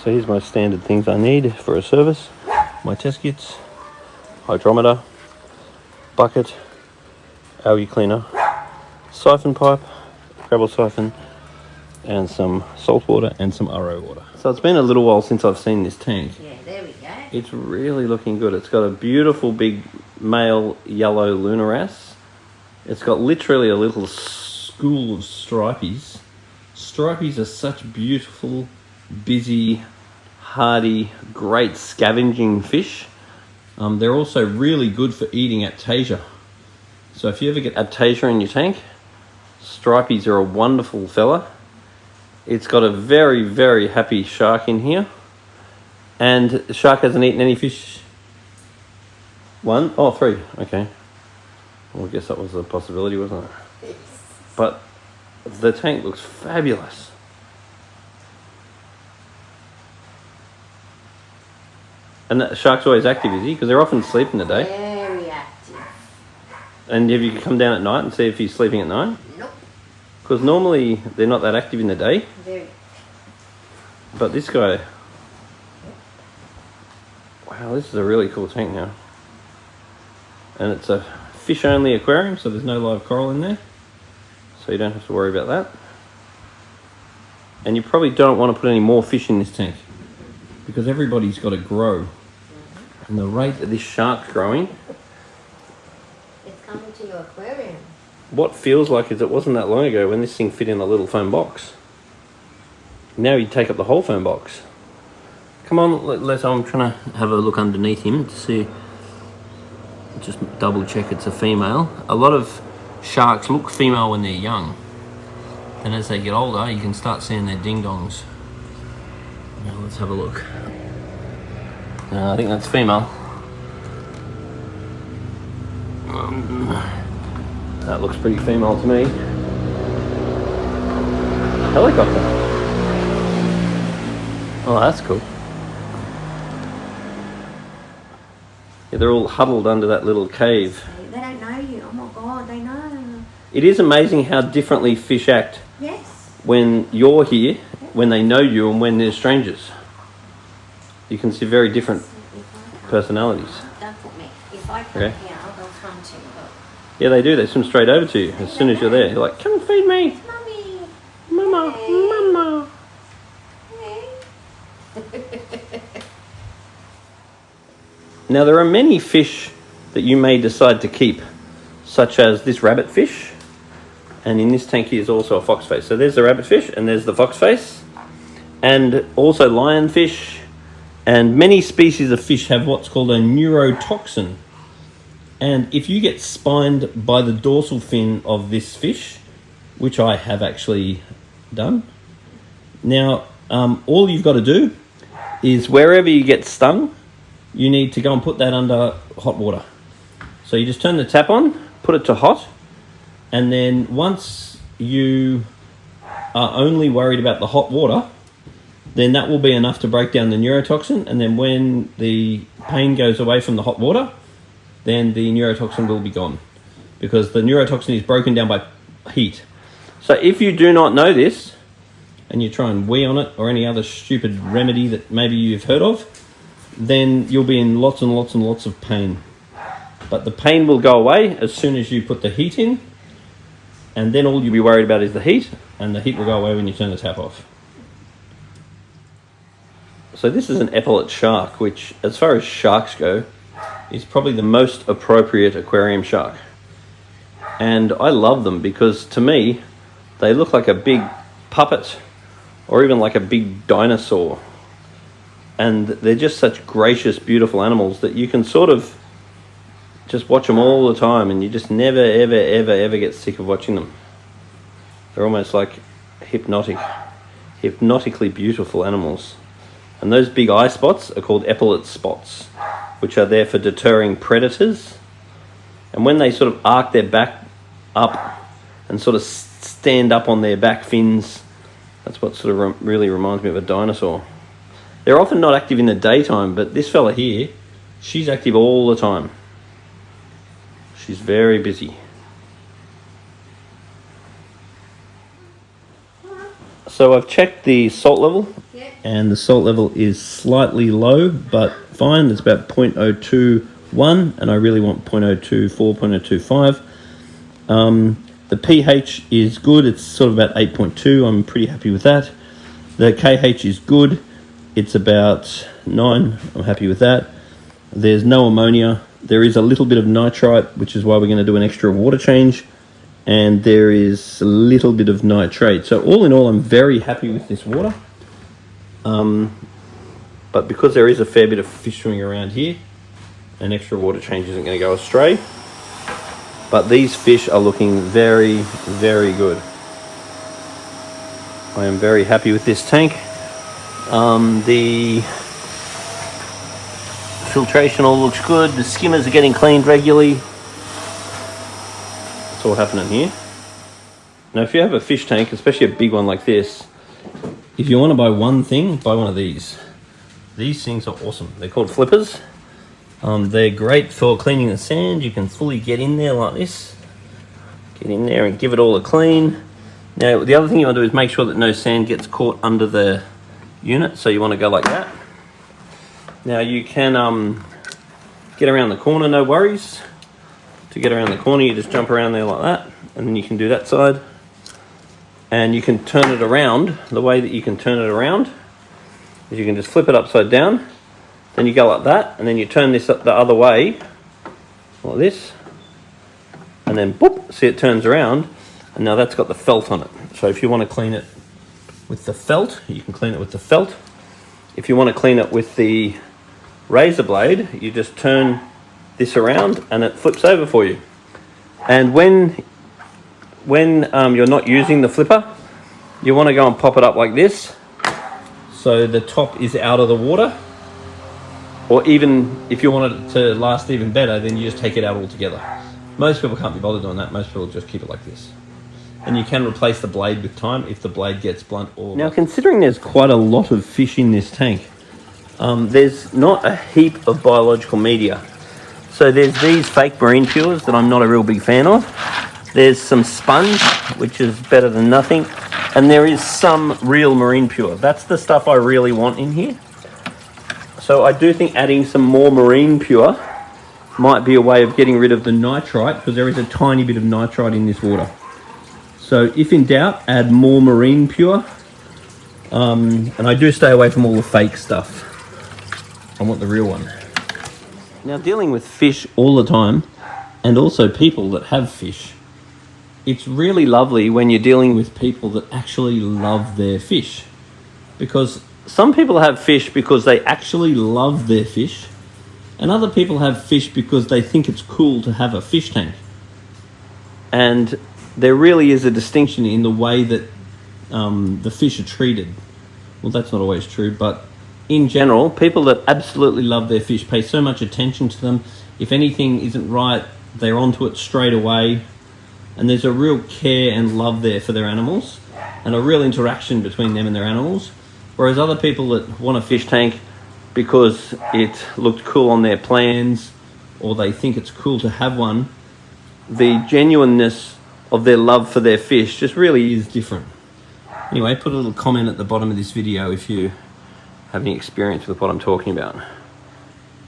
So here's my standard things I need for a service. My test kits, hydrometer, bucket, algae cleaner, siphon pipe, gravel siphon, and some salt water and some RO water. So it's been a little while since I've seen this tank. Yeah, there we go. It's really looking good. It's got a beautiful big male yellow lunaras. It's got literally a little school of stripies. Stripies are such beautiful, busy, hardy, great scavenging fish. They're also really good for eating Aptasia. So if you ever get Aptasia in your tank, stripies are a wonderful fella. It's got a very, very happy shark in here. And the shark hasn't eaten any fish. 1? Oh, 3. Okay. Well, I guess that was a possibility, wasn't it? But the tank looks fabulous. And that shark's always active, is he? Because they're often asleep in the day. Very active. And have you come down at night and see if he's sleeping at night? Nope. Because normally they're not that active in the day. Very. But this guy... Wow, this is a really cool tank now. And it's a fish-only aquarium, so there's no live coral in there. So you don't have to worry about that. And you probably don't want to put any more fish in this tank, because everybody's got to grow. And the rate that this shark's growing... It's coming to your aquarium. What feels like is it wasn't that long ago when this thing fit in a little foam box. Now you'd take up the whole foam box. Come on, I'm trying to have a look underneath him to see... Just double check it's a female. A lot of sharks look female when they're young. Then as they get older, you can start seeing their ding-dongs. Now let's have a look. I think that's female. That looks pretty female to me. Helicopter. Oh, that's cool. Yeah, they're all huddled under that little cave. They don't know you. Oh my God, they know. It is amazing how differently fish act. Yes. When you're here, when they know you, and when they're strangers. You can see very different personalities. Don't put me. If I come Okay. here, they'll come to you. Yeah, they do. They swim straight over to you as soon as you're there. You're like, come feed me. Mummy. Mama, Hey. mama. Hey. Now, there are many fish that you may decide to keep, such as this rabbit fish. And in this tank here is also a foxface. So there's the rabbit fish and there's the foxface. And also lionfish. And many species of fish have what's called a neurotoxin. And if you get spined by the dorsal fin of this fish, which I have actually done, now all you've got to do is wherever you get stung, you need to go and put that under hot water. So you just turn the tap on, put it to hot, and then once you are only worried about the hot water, then that will be enough to break down the neurotoxin. And then when the pain goes away from the hot water, then the neurotoxin will be gone, because the neurotoxin is broken down by heat. So if you do not know this, and you try and wee on it or any other stupid remedy that maybe you've heard of, then you'll be in lots and lots and lots of pain. But the pain will go away as soon as you put the heat in, and then all you'll be worried about is the heat, and the heat will go away when you turn the tap off. So this is an Epaulette shark, which, as far as sharks go, is probably the most appropriate aquarium shark. And I love them because, to me, they look like a big puppet or even like a big dinosaur. And they're just such gracious, beautiful animals that you can sort of just watch them all the time, and you just never, ever, ever, ever get sick of watching them. They're almost like hypnotically beautiful animals. And those big eye spots are called Epaulette spots, which are there for deterring predators. And when they sort of arc their back up and sort of stand up on their back fins, that's what sort of really reminds me of a dinosaur. They're often not active in the daytime, but this fella here, she's active all the time. She's very busy. So I've checked the salt level, Yeah. and the salt level is slightly low, but fine. It's about 0.021, and I really want 0.024, 0.025. The pH is good. It's sort of about 8.2. I'm pretty happy with that. The KH is good. It's about 9. I'm happy with that. There's no ammonia. There is a little bit of nitrite, which is why we're going to do an extra water change. And there is a little bit of nitrate. So all in all, I'm very happy with this water. But because there is a fair bit of fish swimming around here, an extra water change isn't going to go astray. But these fish are looking very, very good. I am very happy with this tank. The filtration all looks good. The skimmers are getting cleaned regularly. That's all happening here. Now, if you have a fish tank, especially a big one like this, if you want to buy one thing, buy one of these. These things are awesome. They're called flippers. They're great for cleaning the sand. You can fully get in there like this. Get in there and give it all a clean. Now, the other thing you want to do is make sure that no sand gets caught under the unit. So you want to go like that. Now, you can get around the corner, no worries. To get around the corner, you just jump around there like that. And then you can do that side. And you can turn it around. The way that you can turn it around is you can just flip it upside down. Then you go like that, and then you turn this up the other way, like this, and then boop, see it turns around, and now that's got the felt on it. So if you want to clean it with the felt, you can clean it with the felt. If you want to clean it with the razor blade, you just turn this around and it flips over for you. And when you're not using the flipper, you want to go and pop it up like this, so the top is out of the water. Or even if you want it to last even better, then you just take it out altogether. Most people can't be bothered doing that. Most people just keep it like this. And you can replace the blade with time if the blade gets blunt or... Now, considering there's quite a lot of fish in this tank, there's not a heap of biological media. So there's these fake marine pures that I'm not a real big fan of. There's some sponge, which is better than nothing. And there is some real marine pure. That's the stuff I really want in here. So I do think adding some more marine pure might be a way of getting rid of the nitrite, because there is a tiny bit of nitrite in this water. So if in doubt, add more marine pure. And I do stay away from all the fake stuff. I want the real one. Now, dealing with fish all the time, and also people that have fish, it's really lovely when you're dealing with people that actually love their fish. Because some people have fish because they actually love their fish, and other people have fish because they think it's cool to have a fish tank. And there really is a distinction in the way that the fish are treated. Well, that's not always true, but in general, people that absolutely love their fish pay so much attention to them. If anything isn't right, they're onto it straight away. And there's a real care and love there for their animals, and a real interaction between them and their animals. Whereas other people that want a fish tank because it looked cool on their plans, or they think it's cool to have one, the genuineness of their love for their fish just really is different. Anyway, put a little comment at the bottom of this video if you have any experience with what I'm talking about.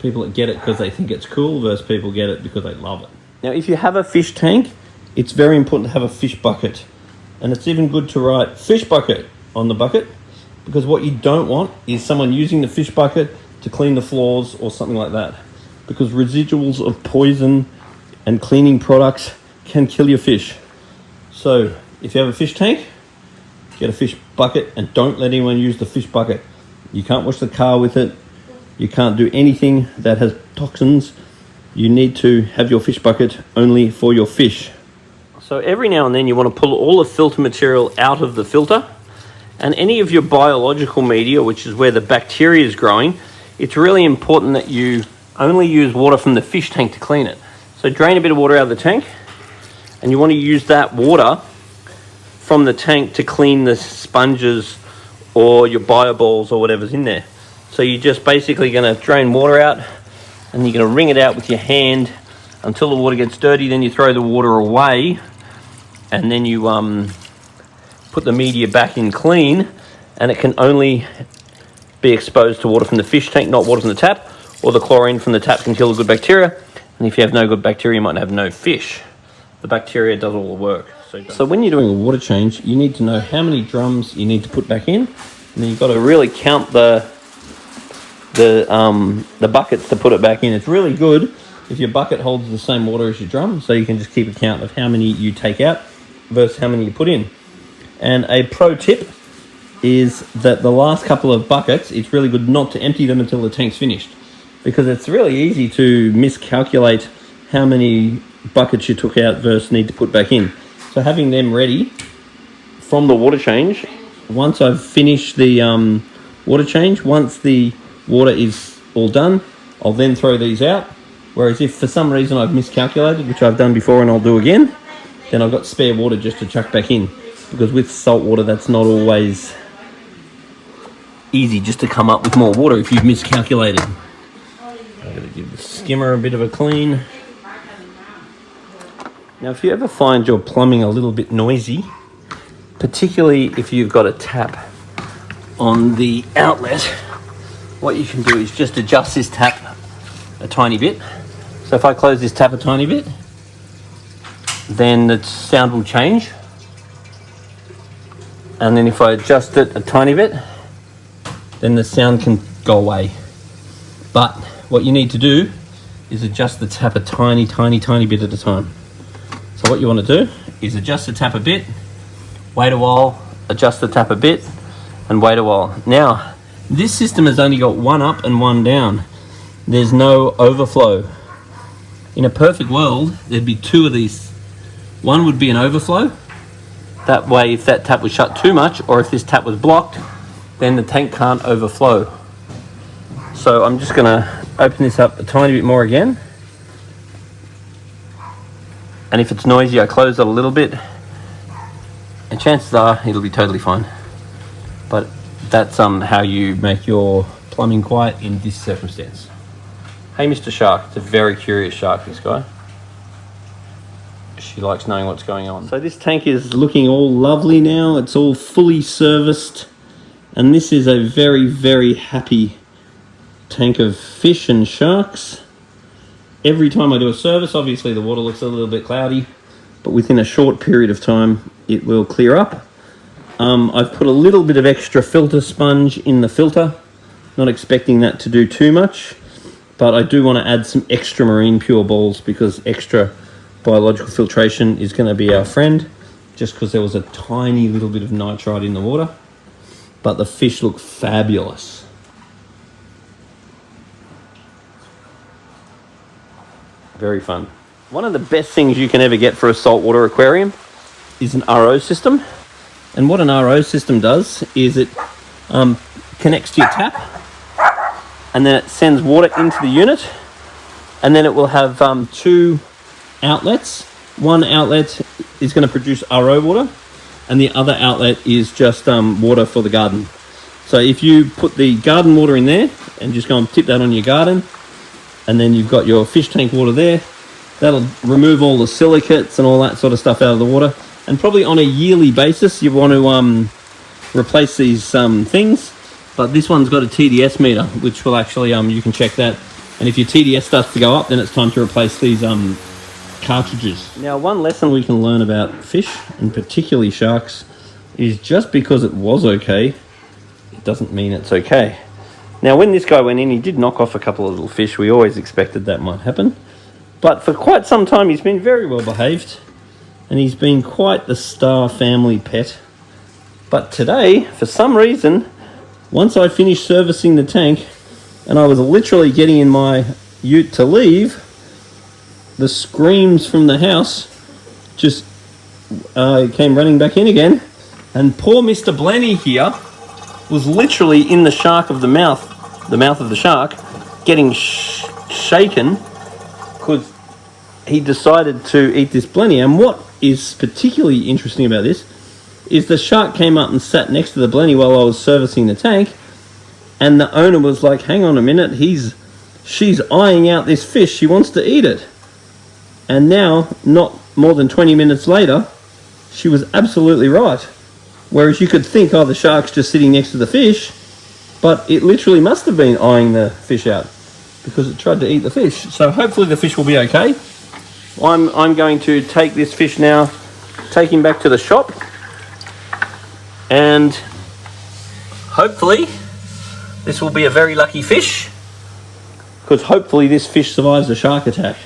People that get it because they think it's cool versus people get it because they love it. Now, if you have a fish tank, it's very important to have a fish bucket. And it's even good to write fish bucket on the bucket, because what you don't want is someone using the fish bucket to clean the floors or something like that. Because residuals of poison and cleaning products can kill your fish. So if you have a fish tank, get a fish bucket, and don't let anyone use the fish bucket. You can't wash the car with it. You can't do anything that has toxins. You need to have your fish bucket only for your fish. So every now and then you want to pull all the filter material out of the filter, and any of your biological media, which is where the bacteria is growing. It's really important that you only use water from the fish tank to clean it. So drain a bit of water out of the tank, and you want to use that water from the tank to clean the sponges or your bioballs or whatever's in there. So you're just basically going to drain water out, and you're going to wring it out with your hand until the water gets dirty. Then you throw the water away, and then you put the media back in clean, and it can only be exposed to water from the fish tank, not water from the tap, or the chlorine from the tap can kill the good bacteria. And if you have no good bacteria, you might have no fish. The bacteria does all the work. So when you're doing a water change, you need to know how many drums you need to put back in, and then you've got to really count the buckets to put it back in. It's really good if your bucket holds the same water as your drum, so you can just keep a count of how many you take out versus how many you put in. And a pro tip is that the last couple of buckets, it's really good not to empty them until the tank's finished, because it's really easy to miscalculate how many buckets you took out versus need to put back in. So having them ready from the water change, once I've finished the water change, once the water is all done, I'll then throw these out. Whereas if for some reason I've miscalculated, which I've done before and I'll do again, then I've got spare water just to chuck back in. Because with salt water, that's not always easy just to come up with more water if you've miscalculated. I'm going to give the skimmer a bit of a clean. Now, if you ever find your plumbing a little bit noisy, particularly if you've got a tap on the outlet, what you can do is just adjust this tap a tiny bit. So if I close this tap a tiny bit, then the sound will change. And then if I adjust it a tiny bit, then the sound can go away. But what you need to do is adjust the tap a tiny bit at a time. So what you want to do is adjust the tap a bit, wait a while, adjust the tap a bit, and wait a while. Now, this system has only got one up and one down. There's no overflow. In a perfect world, there'd be two of these. One would be an overflow. That way, if that tap was shut too much, or if this tap was blocked, then the tank can't overflow. So I'm just gonna open this up a tiny bit more again. And if it's noisy, I close it a little bit. And chances are it'll be totally fine. But that's how you make your plumbing quiet in this circumstance. Hey, Mr. Shark. It's a very curious shark, this guy. She likes knowing what's going on. So this tank is looking all lovely now. It's all fully serviced. And this is a very, very happy tank of fish and sharks. Every time I do a service, obviously the water looks a little bit cloudy, but within a short period of time, it will clear up. I've put a little bit of extra filter sponge in the filter, not expecting that to do too much, but I do want to add some extra marine pure balls because extra biological filtration is going to be our friend, just because there was a tiny little bit of nitrite in the water, but the fish look fabulous. Very fun. One of the best things you can ever get for a saltwater aquarium is an RO system. And what an RO system does is it connects to your tap, and then it sends water into the unit, and then it will have two outlets. One outlet is going to produce RO water, and the other outlet is just water for the garden. So if you put the garden water in there and just go and tip that on your garden, and then you've got your fish tank water there, that'll remove all the silicates and all that sort of stuff out of the water. And probably on a yearly basis, you want to replace these things. But this one's got a TDS meter, which will actually, you can check that. And if your TDS starts to go up, then it's time to replace these cartridges. Now, one lesson we can learn about fish, and particularly sharks, is just because it was okay, it doesn't mean it's okay. Now, when this guy went in, he did knock off a couple of little fish. We always expected that might happen. But for quite some time, he's been very well behaved. And he's been quite the star family pet. But today, for some reason, once I finished servicing the tank, and I was literally getting in my ute to leave, the screams from the house just came running back in again. And poor Mr. Blenny here was literally in the mouth of the shark, getting shaken because he decided to eat this blenny. And what is particularly interesting about this is the shark came up and sat next to the blenny while I was servicing the tank, and the owner was like, hang on a minute, she's eyeing out this fish, she wants to eat it. And now, not more than 20 minutes later, she was absolutely right. Whereas you could think, oh, the shark's just sitting next to the fish, but it literally must have been eyeing the fish out because it tried to eat the fish. So hopefully the fish will be okay. I'm going to take this fish now, take him back to the shop, and hopefully this will be a very lucky fish, because hopefully this fish survives the shark attack.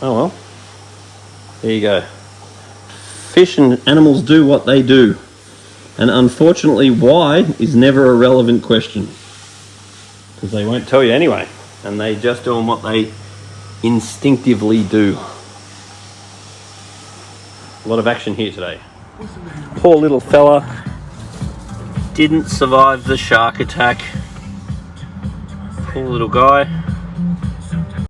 Oh well, there you go. Fish and animals do what they do, and unfortunately why is never a relevant question, because they won't tell you anyway, and they just do what they instinctively do. A lot of action here today. Poor little fella didn't survive the shark attack. Poor little guy.